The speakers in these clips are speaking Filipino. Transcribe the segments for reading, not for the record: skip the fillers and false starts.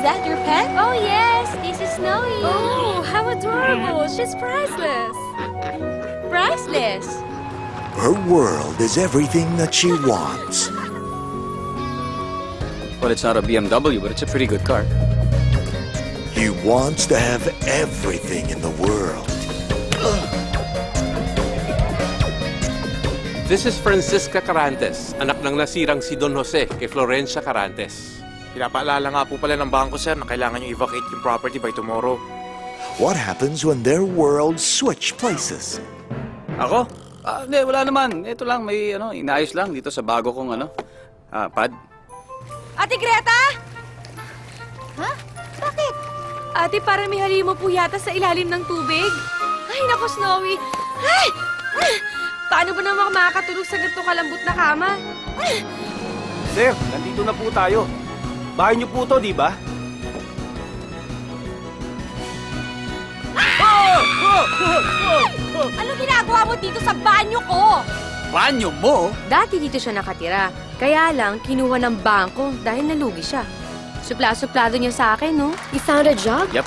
that your pet? Oh, yes. This is Snowy. Oh, how adorable. She's priceless. Priceless. Her world is everything that she wants. Well, it's not a BMW, but it's a pretty good car. He wants to have everything in the world. This is Francisca Carantes, anak ng nasirang si Don Jose kay Florencia Carantes. Pinapaalala nga po pala ng bangko, sir, na kailangan nyo evacuate yung property by tomorrow. What happens when their worlds switch places? Ako? Hindi, wala naman. Ito lang, may inaayos lang dito sa bago kong pad. Ate Greta? Ha? Bakit? Ate, parang may halimo po yata sa ilalim ng tubig. Ay, naku, Snowy. Ay! Paano ba naman makakatulog sa ganito kalambot na kama? Sir, nandito na po tayo. Bahay niyo po to, di ba? Ano ginagawa mo dito sa banyo ko? Banyo mo? Dati dito siya nakatira. Kaya lang, kinuha ng bangko dahil nalugi siya. Supla-suplado niya sa akin, no? You found a job? Yep.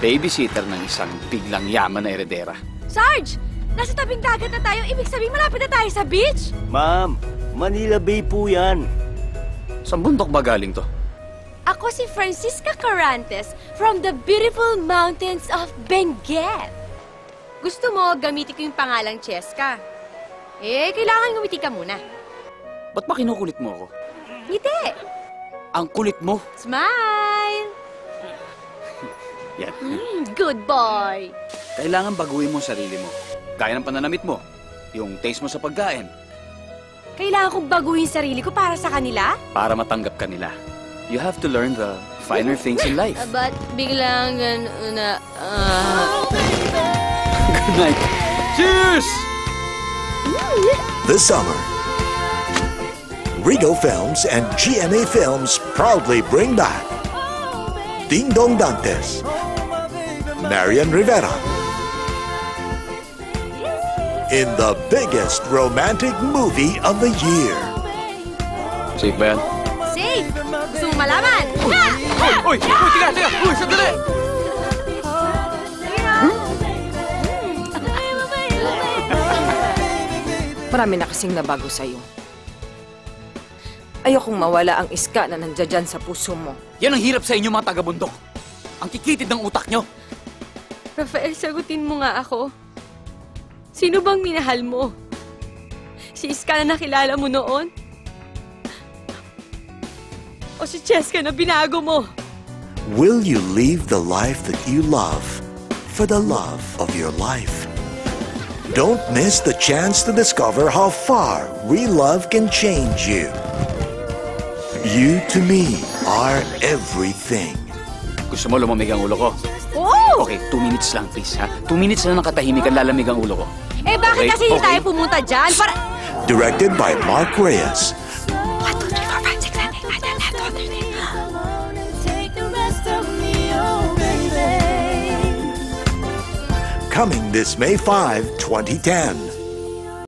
Babysitter ng isang biglang yaman na eredera. Sarge! Nasa tabing dagat na tayo. Ibig sabihin malapit na tayo sa beach? Ma'am, Manila Bay po yan. Saan bundok ba galing to? Ako si Francisca Carantes from the beautiful mountains of Benguet. Gusto mo gamitin ko yung pangalang Cheska? Eh, kailangan gumiti ka muna. Ba't ba kinukulit mo ako? Ngiti! Ang kulit mo! Smile! Yan. Good boy! Kailangan baguhin mo ang sarili mo. Gaya ng pananamit mo. Yung taste mo sa pagkain. Kailangan kong baguhin sarili ko para sa kanila? Para matanggap ka nila. You have to learn the finer things in life. But biglang Good night. Cheers! This summer, Rigo Films and GMA Films proudly bring back Ding Dong Dantes, Marian Rivera, in the biggest romantic movie of the year. Safe ba yan? Safe! Gusto mong malaman? Uy! Tiga! Uy, sandali! Marami na kasing nabago sa'yo. Ayokong mawala ang iska na nandiyan sa puso mo. Yan ang hirap sa inyo mga taga-bundok. Ang kikitid ng utak nyo. Rafael, sagutin mo nga ako. Sino bang minahal mo? Si Iska na nakilala mo noon? O si Cheska na binago mo? Will you leave the life that you love for the love of your life? Don't miss the chance to discover how far real love can change you. You to me are everything. Gusto mo lumamig ang ulo ko? Oh! Okay, 2 minutes lang, please, ha? 2 minutes lang ng katahimikan, lalamig ang ulo ko. Eh, bakit kasi hindi tayo pumunta dyan? Para... Directed by Mark Reyes. 1, 2, 3, 4, 5, 6, 7, 8, 9, 10, 11, 12, 13. Coming this May 5, 2010.